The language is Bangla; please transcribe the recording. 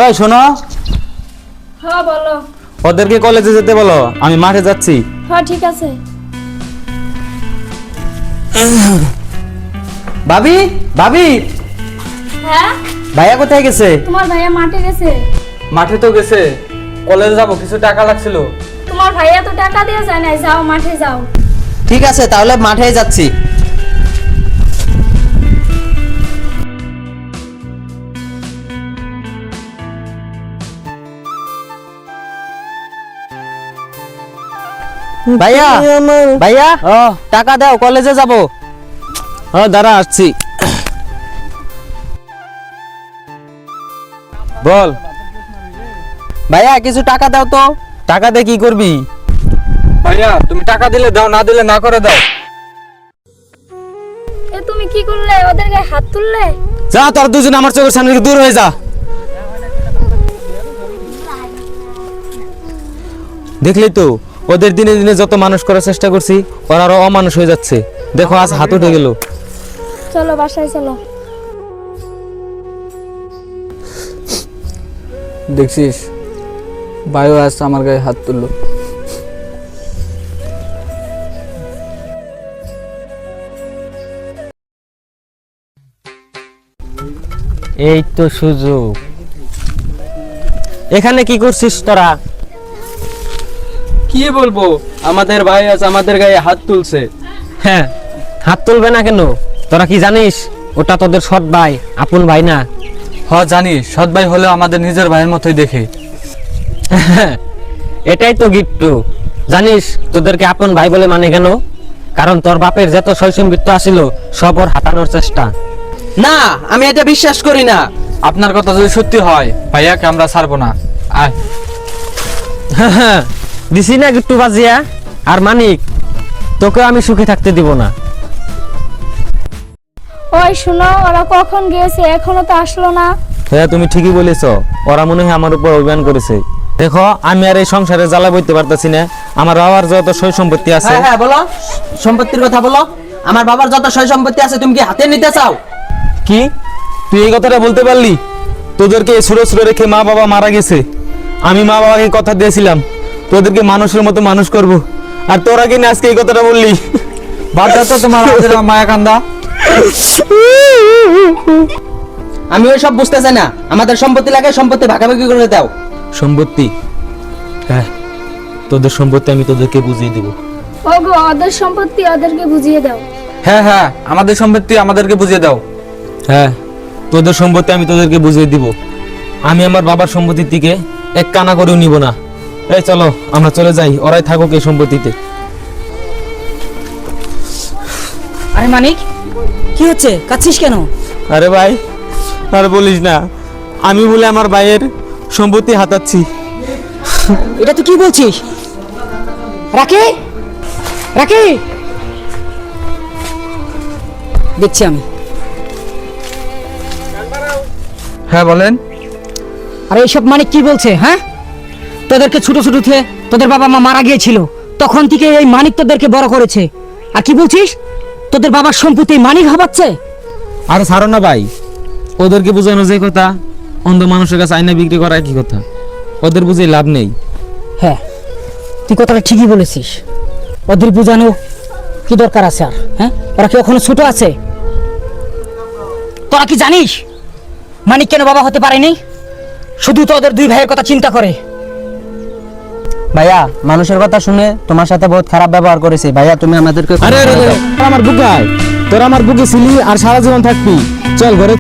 ওই শোনো, হ্যাঁ বলো। ওদেরকে কলেজে যেতে বলো, আমি মাঠে যাচ্ছি। হ্যাঁ ঠিক আছে। ভাবি, ভাবি, হ্যাঁ ভাইয়া কোথায় গেছে? তোমার ভাইয়া মাঠে গেছে। মাঠে তো গেছে, কলেজে যাবো, কিছু টাকা লাগছিল। তোমার ভাইয়া তো টাকা দিয়ে যায় না, যাও মাঠে যাও। ঠিক আছে, তাহলে মাঠেই যাচ্ছি। ভাইয়া, ভাইয়া, টাকা দাও, কলেজে যাব। দাঁড়া, আসছি। বল ভাইয়া কিছু টাকা দাও তো। টাকা দিয়ে কি করবি? ভাইয়া তুমি টাকা দিলে দাও, না দিলে না করে দাও। এ তুমি কি করলে? ওদের গায়ে হাত তুললে? যা, তোর দুজন আমার চোখের সামনে থেকে দূর হয়ে যা। দেখলি তো, ওদের দিনে দিনে যত মানুষ করার চেষ্টা করছি, ওরা আরো অমানুষ হয়ে যাচ্ছে। দেখো আজ হাত উঠে গেল। চলো বাসায় চলো। দেখছিস, ভাইও আজ আমার গায়ে হাত তুললো। এই তো সুযোগ। এখানে কি করছিস তোরা? কি বলবো, আমাদের ভাই আজ আমাদের গায়ে হাত তুলছে। হ্যাঁ, হাত তুলবে না কেন? তোরা কি জানিস ওটা তোদের সৎ ভাই, আপন ভাই না? জানি, সৎ ভাই হলেও আমাদের নিজের ভাইয়ের মতোই দেখে। এটাই তো গিট্টু। জানিস তোদেরকে আপন ভাই বলে মানে কেন? কারণ তোর বাপের যত শৈশবৃত্ত আসিল সব ওর হাতানোর চেষ্টা। না, আমি এটা বিশ্বাস করি না। আপনার কথা যদি সত্যি হয়, ভাইয়াকে আমরা ছাড়বো না। আয়, দিছি না গিট্টু বাজিয়া। আর মানিক, তোকে আমি সুখে থাকতে দিব না। ওই শুনো, ওরা কখন গিয়েছে? এখনো তো আসলো না। হ্যাঁ তুমি ঠিকই বলেছো, ওরা মনে হয় আমার উপর অভিমান করেছে। দেখো, আমি আর এই সংসারে জ্বালা বইতে পারতেছি না। আমার বাবার যত সয় সম্পত্তি আছে। হ্যাঁ হ্যাঁ বলো, সম্পত্তির কথা বলো। আমার বাবার যত সয় সম্পত্তি আছে তুমি কি হাতে নিতে চাও? কি তুই এই কথাটা বলতে পারলি? তোদেরকে ছুড়ে ছুড়ে রেখে মা বাবা মারা গেছে। আমি মা বাবাকে কথা দিয়েছিলাম তোদেরকে মানুষের মতো মানুষ করব, আর তোরা কিনা আজকে এই কথাটা বললি। বাদ দাও তো তোমার হাতের মায়া কান্দা। আমি ওই সব বুঝতে চাই না। আমাদের সম্পত্তি লাগে, সম্পত্তি ভাগাভাগি করে দাও। সম্পত্তি? হ্যাঁ, তোদের সম্পত্তি আমি তোদেরকে বুঝিয়ে দেব। ওগো, ওদের সম্পত্তি ওদেরকে বুঝিয়ে দাও। হ্যাঁ হ্যাঁ, আমাদের সম্পত্তি আমাদেরকে বুঝিয়ে দাও। হ্যাঁ, তোদের সম্পত্তি আমি তোদেরকে বুঝিয়ে দিব। আমি আমার বাবার সম্পত্তির থেকে এক কানা করেও নিব না। এই চলো আমরা চলে যাই, ওরাই থাকুক এই সম্পত্তিতে। আরে মানিক, কি হচ্ছে? কাঁদছিস কেন? আরে ভাই, আর বলিস না, আমি বলে আমার ভাইয়ের সম্পত্তি হাতাচ্ছি। এটা তুই কি বলছিস? রাখি, রাখি, দেখছি আমি। হ্যাঁ বলেন। আরে এইসব মানিক কি বলছে? হ্যাঁ, তোদেরকে ছোট ছোট থেকে তোদের বাবা মা মারা গিয়েছিল, তখন থেকে এই মানিক তোদেরকে বড় করেছে। আর কি বলছিস? তোদের বাবার সম্পত্তি মানিক হাবাচ্ছে? আর ছাড়ো না ভাই, ওদেরকে বোঝানো যে কথা, অন্ধ মানুষের কাছে আয়না বিক্রি করা কি কথা? ওদের বুঝে লাভ নেই। হ্যাঁ, তুই কথাটা ঠিকই বলেছিস। ওদের বোঝানো কি দরকার আছে আর? হ্যাঁ, ওরা কি ওখানে ছোট আছে? তোরা কি জানিস মানিক কেন বাবা হতে পারেনি? শুধু তো ওদের দুই ভাইয়ের কথা চিন্তা করে। ভাইয়া, মানুষের কথা শুনে তোমার সাথে বহুত খারাপ ব্যবহার করেছে। ভাইয়া তুমি আমাদেরকে আরে আরে, আমার বুকে আয়। তোরা আমার বুকে ছিলি আর সারা জীবন থাকবি। চল ঘরে।